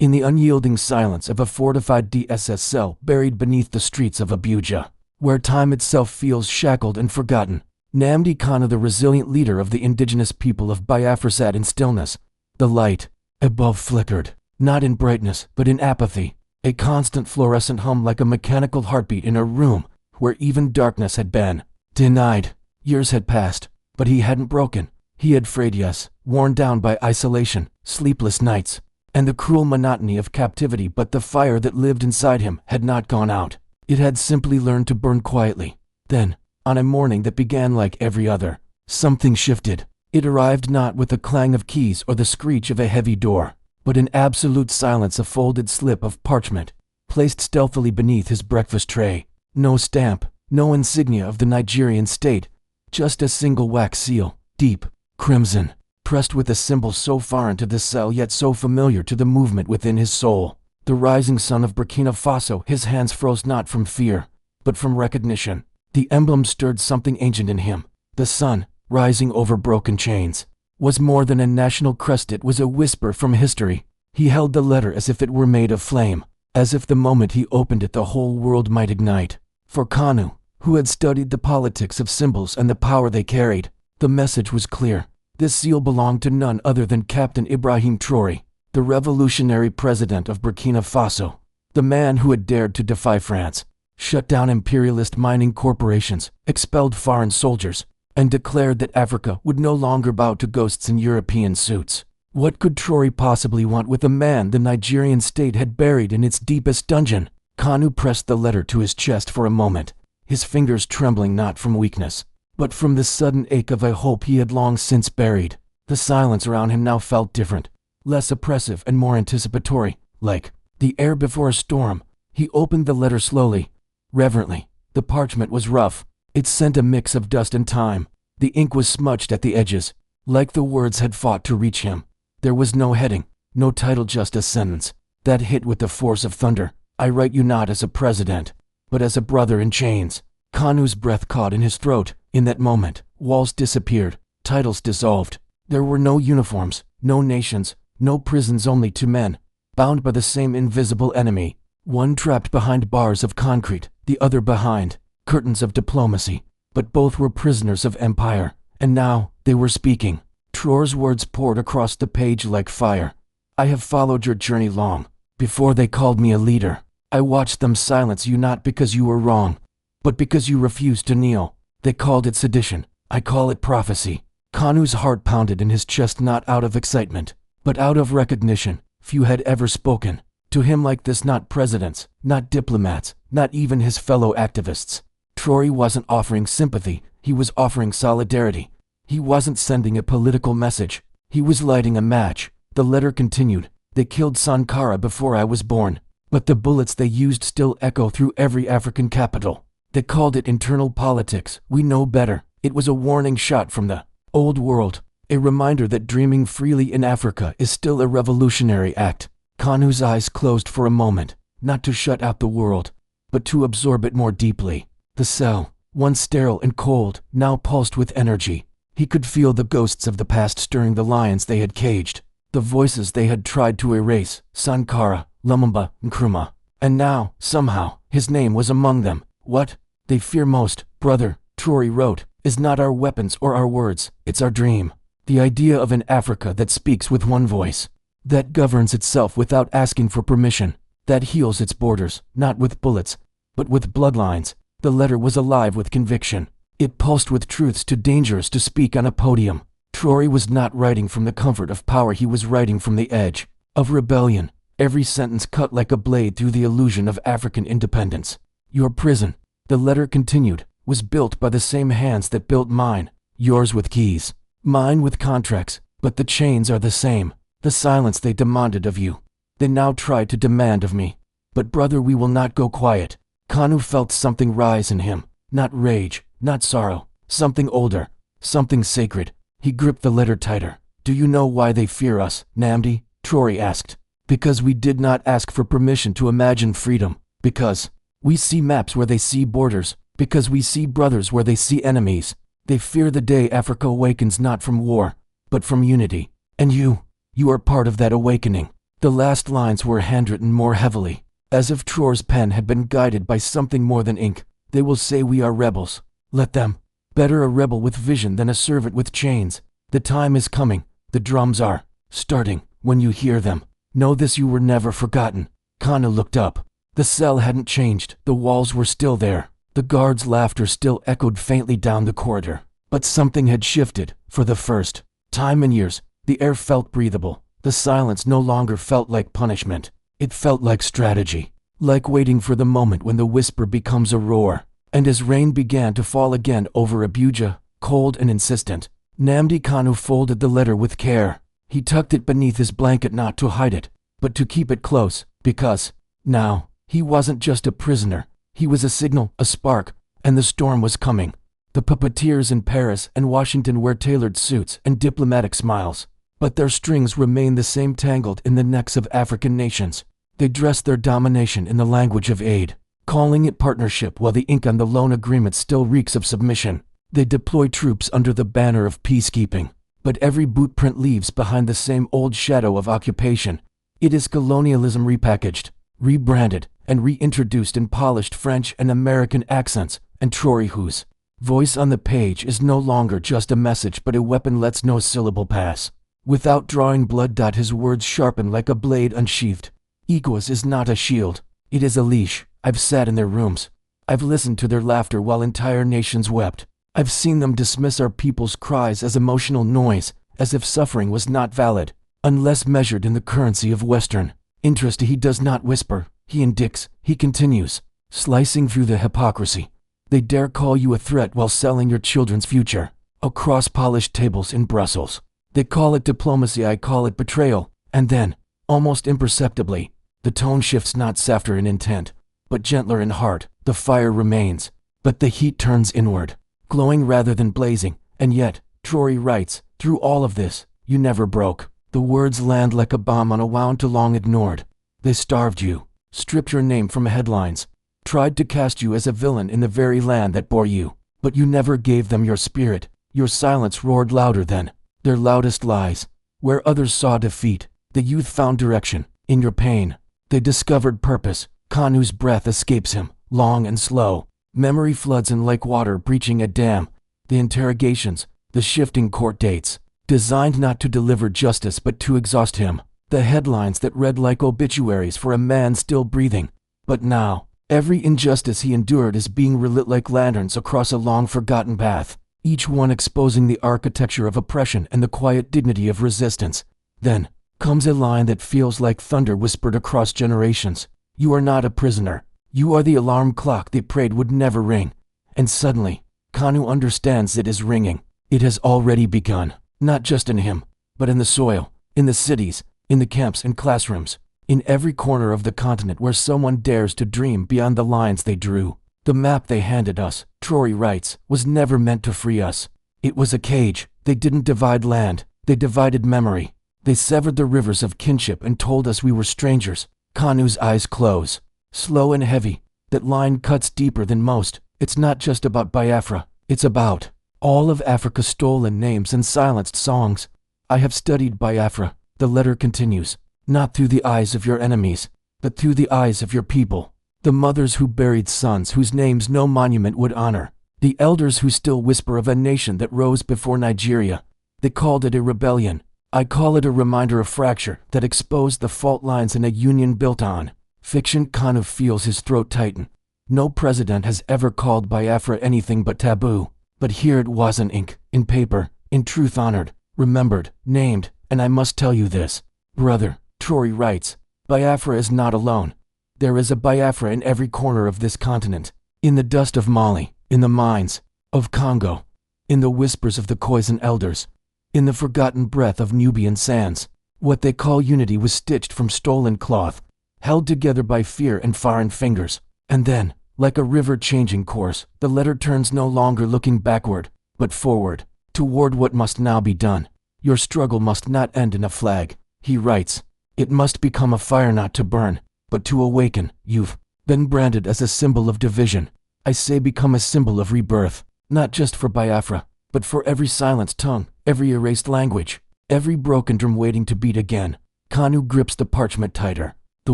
in the unyielding silence of a fortified DSS cell buried beneath the streets of Abuja, where time itself feels shackled and forgotten. Nnamdi Kanu, the resilient leader of the indigenous people of Biafra, sat in stillness. The light above flickered, not in brightness but in apathy, a constant fluorescent hum like a mechanical heartbeat in a room where even darkness had been denied. Years had passed, but he hadn't broken. He had frayed, yes, worn down by isolation, sleepless nights, and the cruel monotony of captivity, but the fire that lived inside him had not gone out. It had simply learned to burn quietly. Then, on a morning that began like every other, something shifted. It arrived not with the clang of keys or the screech of a heavy door, but in absolute silence, a folded slip of parchment, placed stealthily beneath his breakfast tray. No stamp, no insignia of the Nigerian state, just a single wax seal, deep crimson, pressed with a symbol so foreign to this cell yet so familiar to the movement within his soul. The rising sun of Burkina Faso. His hands froze not from fear, but from recognition. The emblem stirred something ancient in him. The sun, rising over broken chains, was more than a national crest. It was a whisper from history. He held the letter as if it were made of flame, as if the moment he opened it the whole world might ignite. For Kanu, who had studied the politics of symbols and the power they carried, the message was clear. This seal belonged to none other than Captain Ibrahim Traore, the revolutionary president of Burkina Faso, the man who had dared to defy France, shut down imperialist mining corporations, expelled foreign soldiers, and declared that Africa would no longer bow to ghosts in European suits. What could Traoré possibly want with a man the Nigerian state had buried in its deepest dungeon? Kanu pressed the letter to his chest for a moment, his fingers trembling not from weakness, but from the sudden ache of a hope he had long since buried. The silence around him now felt different, less oppressive and more anticipatory, like the air before a storm. He opened the letter slowly, reverently. The parchment was rough. It sent a mix of dust and time. The ink was smudged at the edges, like the words had fought to reach him. There was no heading, no title, just a sentence that hit with the force of thunder. I write you not as a president, but as a brother in chains. Kanu's breath caught in his throat. In that moment, walls disappeared, titles dissolved. There were no uniforms, no nations, no prisons, only two men, bound by the same invisible enemy. One trapped behind bars of concrete, the other behind curtains of diplomacy. But both were prisoners of empire, and now they were speaking. Traoré's words poured across the page like fire. I have followed your journey long. Before they called me a leader, I watched them silence you, not because you were wrong, but because you refused to kneel. They called it sedition. I call it prophecy. Kanu's heart pounded in his chest, not out of excitement, but out of recognition. Few had ever spoken to him like this, not presidents, not diplomats, not even his fellow activists. Traoré wasn't offering sympathy, he was offering solidarity. He wasn't sending a political message, he was lighting a match. The letter continued. They killed Sankara before I was born, but the bullets they used still echo through every African capital. They called it internal politics. We know better. It was a warning shot from the old world, a reminder that dreaming freely in Africa is still a revolutionary act. Kanu's eyes closed for a moment, not to shut out the world, but to absorb it more deeply. The cell, once sterile and cold, now pulsed with energy. He could feel the ghosts of the past stirring the lions they had caged, the voices they had tried to erase, Sankara, Lumumba, Nkrumah. And now, somehow, his name was among them. What they fear most, brother, Traoré wrote, is not our weapons or our words, it's our dream. The idea of an Africa that speaks with one voice, that governs itself without asking for permission, that heals its borders, not with bullets, but with bloodlines. The letter was alive with conviction. It pulsed with truths too dangerous to speak on a podium. Traoré was not writing from the comfort of power, he was writing from the edge of rebellion. Every sentence cut like a blade through the illusion of African independence. Your prison, the letter continued, was built by the same hands that built mine. Yours with keys, mine with contracts, but the chains are the same. The silence they demanded of you, they now try to demand of me. But brother, we will not go quiet. Kanu felt something rise in him, not rage, not sorrow, something older, something sacred. He gripped the letter tighter. Do you know why they fear us, Nnamdi? Traoré asked. Because we did not ask for permission to imagine freedom. Because we see maps where they see borders. Because we see brothers where they see enemies. They fear the day Africa awakens, not from war, but from unity. And you are part of that awakening. The last lines were handwritten more heavily, as if Traoré's pen had been guided by something more than ink. They will say we are rebels. Let them. Better a rebel with vision than a servant with chains. The time is coming. The drums are starting. When you hear them, know this: you were never forgotten. Kanu looked up. The cell hadn't changed. The walls were still there. The guards' laughter still echoed faintly down the corridor. But something had shifted. For the first time in years, the air felt breathable. The silence no longer felt like punishment. It felt like strategy, like waiting for the moment when the whisper becomes a roar. And as rain began to fall again over Abuja, cold and insistent, Nnamdi Kanu folded the letter with care. He tucked it beneath his blanket, not to hide it, but to keep it close, because now he wasn't just a prisoner. He was a signal, a spark, and the storm was coming. The puppeteers in Paris and Washington wear tailored suits and diplomatic smiles, but their strings remain the same, tangled in the necks of African nations. They dress their domination in the language of aid, calling it partnership, while the ink on the loan agreement still reeks of submission. They deploy troops under the banner of peacekeeping, but every bootprint leaves behind the same old shadow of occupation. It is colonialism repackaged, rebranded, and reintroduced in polished French and American accents, and Traoré, whose voice on the page is no longer just a message but a weapon, lets no syllable pass without drawing blood. His words sharpen like a blade unsheathed. ECOWAS is not a shield, it is a leash. I've sat in their rooms. I've listened to their laughter while entire nations wept. I've seen them dismiss our people's cries as emotional noise, as if suffering was not valid, unless measured in the currency of Western interest. He does not whisper, he indicates, he continues, slicing through the hypocrisy. They dare call you a threat while selling your children's future across polished tables in Brussels. They call it diplomacy, I call it betrayal. And then, almost imperceptibly, the tone shifts, not softer in intent, but gentler in heart. The fire remains, but the heat turns inward, glowing rather than blazing. And yet, Traoré writes, through all of this, you never broke. The words land like a bomb on a wound too long ignored. They starved you, stripped your name from headlines, tried to cast you as a villain in the very land that bore you. But you never gave them your spirit. Your silence roared louder than their loudest lies. Where others saw defeat, the youth found direction. In your pain, they discovered purpose. Kanu's breath escapes him, long and slow. Memory floods in like water breaching a dam. The interrogations, the shifting court dates, designed not to deliver justice but to exhaust him. The headlines that read like obituaries for a man still breathing. But now, every injustice he endured is being relit like lanterns across a long-forgotten path, each one exposing the architecture of oppression and the quiet dignity of resistance. Then comes a line that feels like thunder whispered across generations. You are not a prisoner. You are the alarm clock they prayed would never ring. And suddenly, Kanu understands it is ringing. It has already begun, not just in him, but in the soil, in the cities, in the camps and classrooms, in every corner of the continent where someone dares to dream beyond the lines they drew. The map they handed us, Traoré writes, was never meant to free us. It was a cage. They didn't divide land, they divided memory. They severed the rivers of kinship and told us we were strangers. Kanu's eyes close, slow and heavy. That line cuts deeper than most. It's not just about Biafra, it's about all of Africa's stolen names and silenced songs. I have studied Biafra, the letter continues, not through the eyes of your enemies, but through the eyes of your people. The mothers who buried sons whose names no monument would honor. The elders who still whisper of a nation that rose before Nigeria. They called it a rebellion. I call it a reminder of fracture that exposed the fault lines in a union built on fiction. Kanu feels his throat tighten. No president has ever called Biafra anything but taboo. But here it was, in ink, in paper, in truth, honored, remembered, named. And I must tell you this, brother, Traoré writes, Biafra is not alone. There is a Biafra in every corner of this continent. In the dust of Mali, in the mines of Congo, in the whispers of the Khoisan elders, in the forgotten breath of Nubian sands. What they call unity was stitched from stolen cloth, held together by fear and foreign fingers. And then, like a river changing course, the letter turns, no longer looking backward, but forward, toward what must now be done. Your struggle must not end in a flag, he writes. It must become a fire, not to burn, but to awaken. You've been branded as a symbol of division. I say become a symbol of rebirth, not just for Biafra, but for every silenced tongue, every erased language, every broken drum waiting to beat again. Kanu grips the parchment tighter. The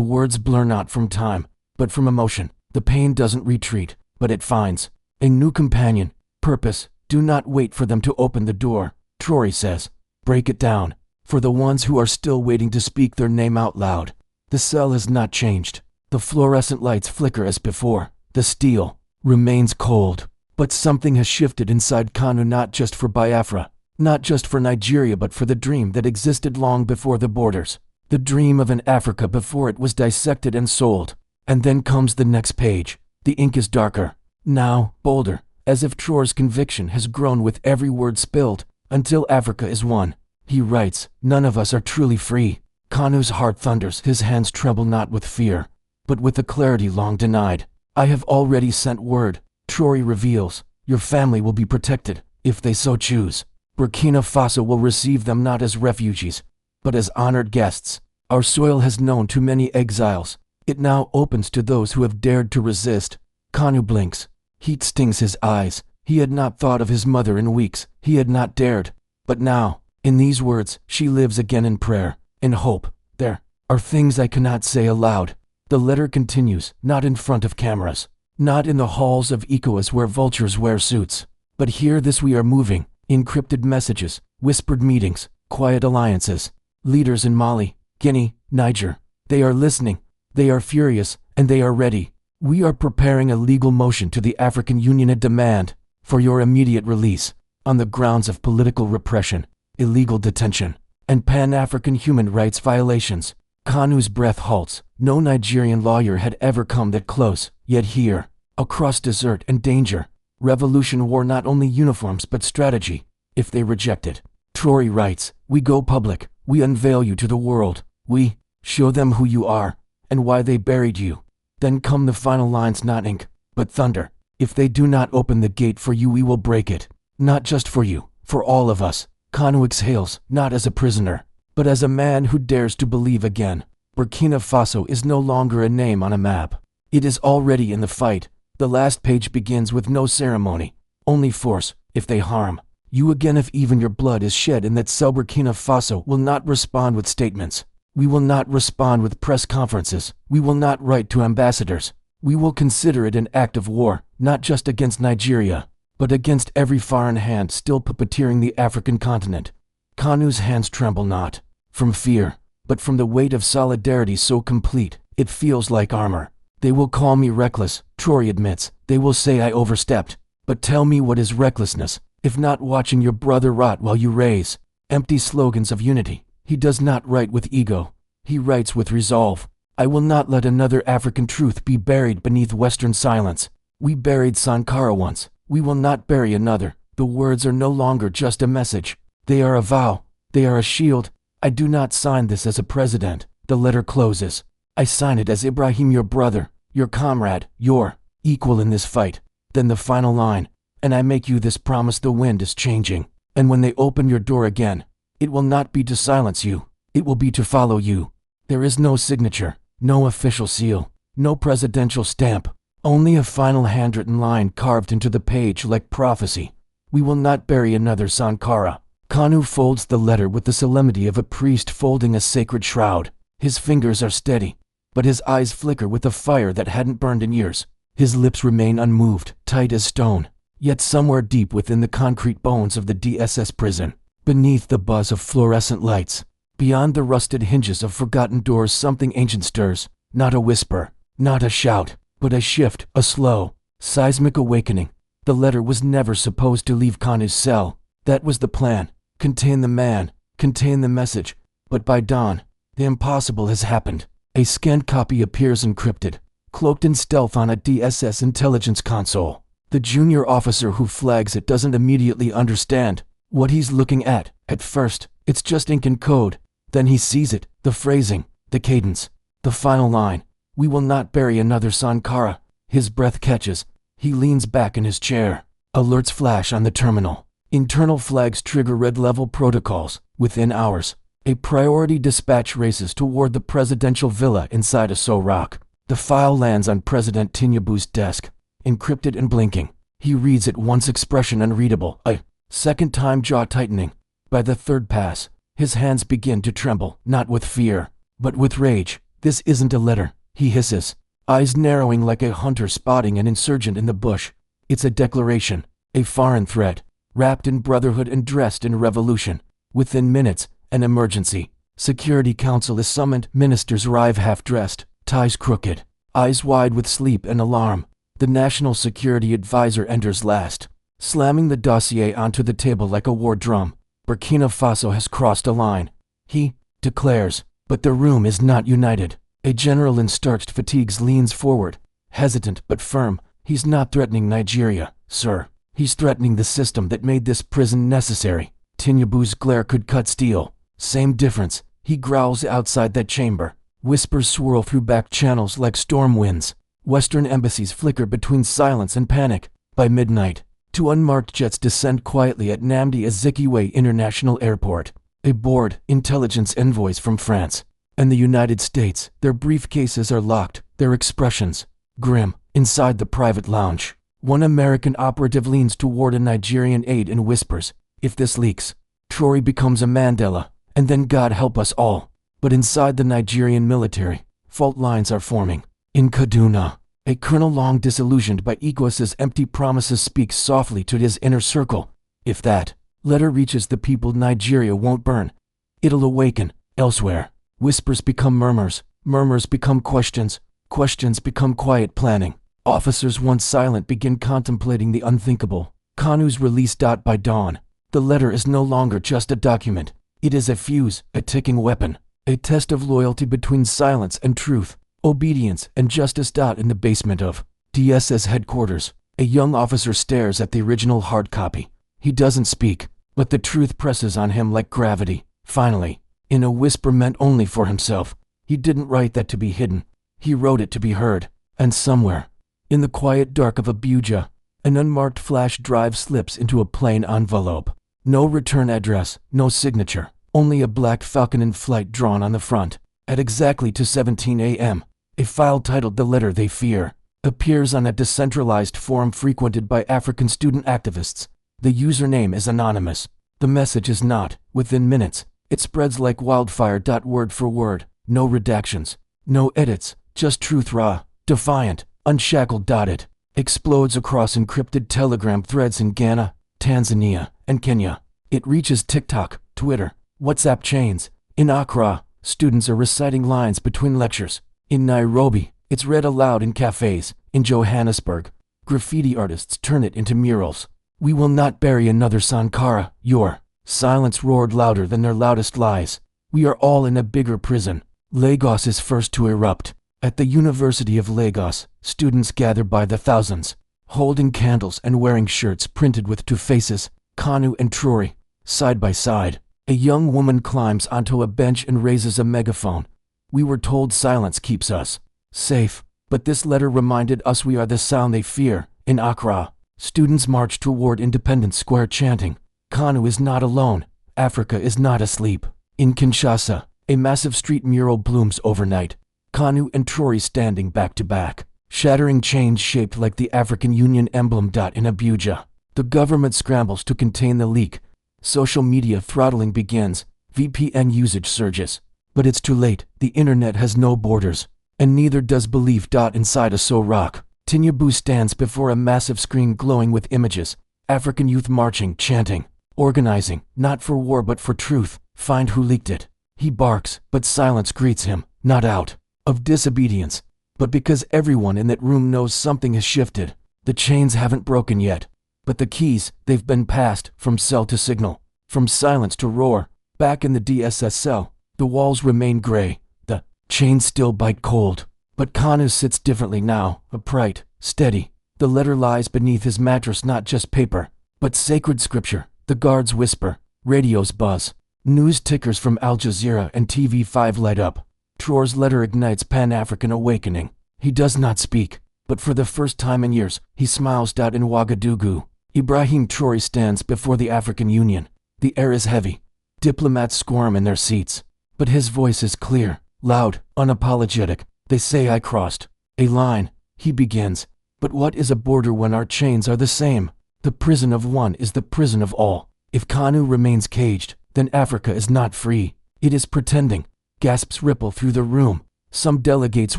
words blur not from time, but from emotion. The pain doesn't retreat, but it finds a new companion, purpose. Do not wait for them to open the door, Traoré says. Break it down, for the ones who are still waiting to speak their name out loud. The cell has not changed. The fluorescent lights flicker as before. The steel remains cold. But something has shifted inside Kanu, not just for Biafra, not just for Nigeria, but for the dream that existed long before the borders. The dream of an Africa before it was dissected and sold. And then comes the next page. The ink is darker, now bolder, as if Traoré's conviction has grown with every word spilled, until Africa is one. He writes, none of us are truly free. Kanu's heart thunders, his hands tremble not with fear, but with a clarity long denied. I have already sent word, Traoré reveals. Your family will be protected, if they so choose. Burkina Faso will receive them not as refugees, but as honored guests. Our soil has known too many exiles. It now opens to those who have dared to resist. Kanu blinks. Heat stings his eyes. He had not thought of his mother in weeks. He had not dared. But now, in these words, she lives again in prayer, in hope. There are things I cannot say aloud. The letter continues, not in front of cameras, not in the halls of ECOWAS where vultures wear suits, but here this we are moving, encrypted messages, whispered meetings, quiet alliances. Leaders in Mali, Guinea, Niger, they are listening, they are furious, and they are ready. We are preparing a legal motion to the African Union, a demand for your immediate release on the grounds of political repression, illegal detention, and Pan-African human rights violations. Kanu's breath halts. No Nigerian lawyer had ever come that close, yet here, across desert and danger, revolution wore not only uniforms but strategy. If they reject it, Traoré writes, we go public, we unveil you to the world, we show them who you are, and why they buried you. Then come the final lines, not ink, but thunder. If they do not open the gate for you, we will break it. Not just for you, for all of us. Kanu exhales, not as a prisoner, but as a man who dares to believe again. Burkina Faso is no longer a name on a map. It is already in the fight. The last page begins with no ceremony, only force. If they harm you again, if even your blood is shed in that cell, Burkina Faso will not respond with statements. We will not respond with press conferences. We will not write to ambassadors. We will consider it an act of war, not just against Nigeria, but against every foreign hand still puppeteering the African continent. Kanu's hands tremble not from fear, but from the weight of solidarity so complete, it feels like armor. They will call me reckless, Traoré admits. They will say I overstepped. But tell me, what is recklessness, if not watching your brother rot while you raise empty slogans of unity? He does not write with ego. He writes with resolve. I will not let another African truth be buried beneath Western silence. We buried Sankara once. We will not bury another. The words are no longer just a message. They are a vow. They are a shield. I do not sign this as a president. The letter closes. I sign it as Ibrahim, your brother, your comrade, your equal in this fight. Then the final line. And I make you this promise: the wind is changing. And when they open your door again, it will not be to silence you. It will be to follow you. There is no signature, no official seal, no presidential stamp. Only a final handwritten line carved into the page like prophecy. We will not bury another Sankara. Kanu folds the letter with the solemnity of a priest folding a sacred shroud. His fingers are steady, but his eyes flicker with a fire that hadn't burned in years. His lips remain unmoved, tight as stone. Yet somewhere deep within the concrete bones of the DSS prison, beneath the buzz of fluorescent lights, beyond the rusted hinges of forgotten doors, something ancient stirs. Not a whisper, not a shout, but a shift, a slow, seismic awakening. The letter was never supposed to leave Kanu's cell. That was the plan. Contain the man, contain the message. But by dawn, the impossible has happened. A scanned copy appears encrypted, cloaked in stealth on a DSS intelligence console. The junior officer who flags it doesn't immediately understand what he's looking at. At first, it's just ink and code. Then he sees it, the phrasing, the cadence, the final line. We will not bury another Sankara. His breath catches. He leans back in his chair. Alerts flash on the terminal. Internal flags trigger red-level protocols. Within hours, a priority dispatch races toward the presidential villa inside a Sorok. The file lands on President Tinubu's desk, encrypted and blinking. He reads it once, expression unreadable. A second time, jaw tightening. By the third pass, His hands begin to tremble, not with fear, but with rage. This isn't a letter, he hisses, eyes narrowing like a hunter spotting an insurgent in the bush. It's a declaration, a foreign threat, wrapped in brotherhood and dressed in revolution. Within minutes, an emergency. Security Council is summoned. Ministers arrive half-dressed, ties crooked, eyes wide with sleep and alarm. The National Security Advisor enters last, slamming the dossier onto the table like a war drum. Burkina Faso has crossed a line, he declares, but the room is not united. A general in starched fatigues leans forward, hesitant but firm. He's not threatening Nigeria, sir. He's threatening the system that made this prison necessary. Tinubu's glare could cut steel. Same difference, he growls outside that chamber. Whispers swirl through back channels like storm winds. Western embassies flicker between silence and panic. By midnight, two unmarked jets descend quietly at Nnamdi Azikiwe International Airport. A bored intelligence envoys from France and the United States. Their briefcases are locked, their expressions grim. Inside the private lounge, one American operative leans toward a Nigerian aide and whispers, "If this leaks, Traoré becomes a Mandela, and then God help us all." But inside the Nigerian military, fault lines are forming. In Kaduna, a colonel long disillusioned by ECOWAS's empty promises speaks softly to his inner circle. "If that letter reaches the people, Nigeria won't burn. It'll awaken." Elsewhere, whispers become murmurs, murmurs become questions, questions become quiet planning. Officers once silent begin contemplating the unthinkable. Kanu's release. By dawn, the letter is no longer just a document. It is a fuse, a ticking weapon, a test of loyalty between silence and truth, obedience and justice. In the basement of DSS headquarters, a young officer stares at the original hard copy. He doesn't speak, but the truth presses on him like gravity. Finally, in a whisper meant only for himself, he didn't write that to be hidden. He wrote it to be heard. And somewhere, in the quiet dark of Abuja, an unmarked flash drive slips into a plain envelope. No return address, no signature, only a black falcon in flight drawn on the front. At exactly 2:17 a.m., a file titled "The Letter They Fear" appears on a decentralized forum frequented by African student activists. The username is anonymous. The message is not. Within minutes, it spreads like wildfire. Word for word, no redactions, no edits, just truth, raw, defiant, unshackled. It explodes across encrypted Telegram threads in Ghana, Tanzania, and Kenya. It reaches TikTok, Twitter, WhatsApp chains. In Accra, students are reciting lines between lectures. In Nairobi, it's read aloud in cafes. In Johannesburg, graffiti artists turn it into murals. "We will not bury another Sankara." Your silence roared louder than their loudest lies. "We are all in a bigger prison." Lagos is first to erupt. At the University of Lagos, students gather by the thousands, holding candles and wearing shirts printed with two faces, Kanu and Traoré, side by side. A young woman climbs onto a bench and raises a megaphone. "We were told silence keeps us safe, but this letter reminded us we are the sound they fear." In Accra, students march toward Independence Square chanting, "Kanu is not alone, Africa is not asleep." In Kinshasa, a massive street mural blooms overnight. Kanu and Traoré standing back to back, shattering chains shaped like the African Union emblem. In Abuja, the government scrambles to contain the leak. Social media throttling begins, VPN usage surges. But it's too late. The internet has no borders, and neither does belief. Inside a rock, Tinubu stands before a massive screen glowing with images. African youth marching, chanting, organizing, not for war but for truth. Find who leaked it. He barks, but silence greets him, not out of disobedience, but because everyone in that room knows something has shifted. The chains haven't broken yet, but the keys, they've been passed from cell to signal, from silence to roar. Back in the DSS cell, the walls remain gray, the chains still bite cold, but Kanu sits differently now, upright, steady. The letter lies beneath his mattress, not just paper, but sacred scripture. The guards whisper, radios buzz, news tickers from Al Jazeera and TV5 light up. Traoré's letter ignites Pan-African awakening. He does not speak, but for the first time in years, he smiles. In Ouagadougou, Ibrahim Traore stands before the African Union. The air is heavy. Diplomats squirm in their seats, but his voice is clear, loud, unapologetic. "They say I crossed a line," he begins. "But what is a border when our chains are the same? The prison of one is the prison of all. If Kanu remains caged, then Africa is not free. It is pretending. Gasps ripple through the room. Some delegates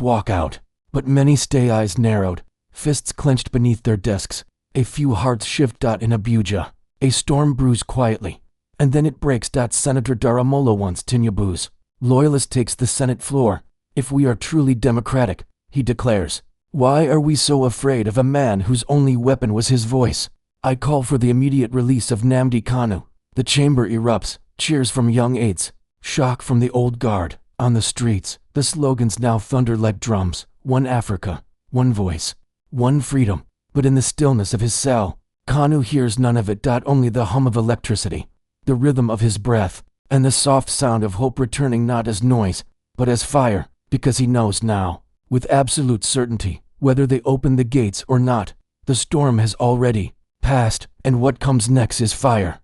walk out, but many stay, eyes narrowed, fists clenched beneath their desks. A few hearts shift. In Abuja, a storm brews quietly, and then it breaks. Senator Daramola wants Tinubu's loyalist takes the Senate floor. If we are truly democratic, he declares, why are we so afraid of a man whose only weapon was his voice? I call for the immediate release of Nnamdi Kanu. The chamber erupts, cheers from young aides, shock from the old guard. On the streets, the slogans now thunder like drums. One Africa, one voice, one freedom. But in the stillness of his cell, Kanu hears none of it. Only the hum of electricity, the rhythm of his breath, and the soft sound of hope returning, not as noise, but as fire, because he knows now, with absolute certainty, whether they open the gates or not, the storm has already passed, and what comes next is fire.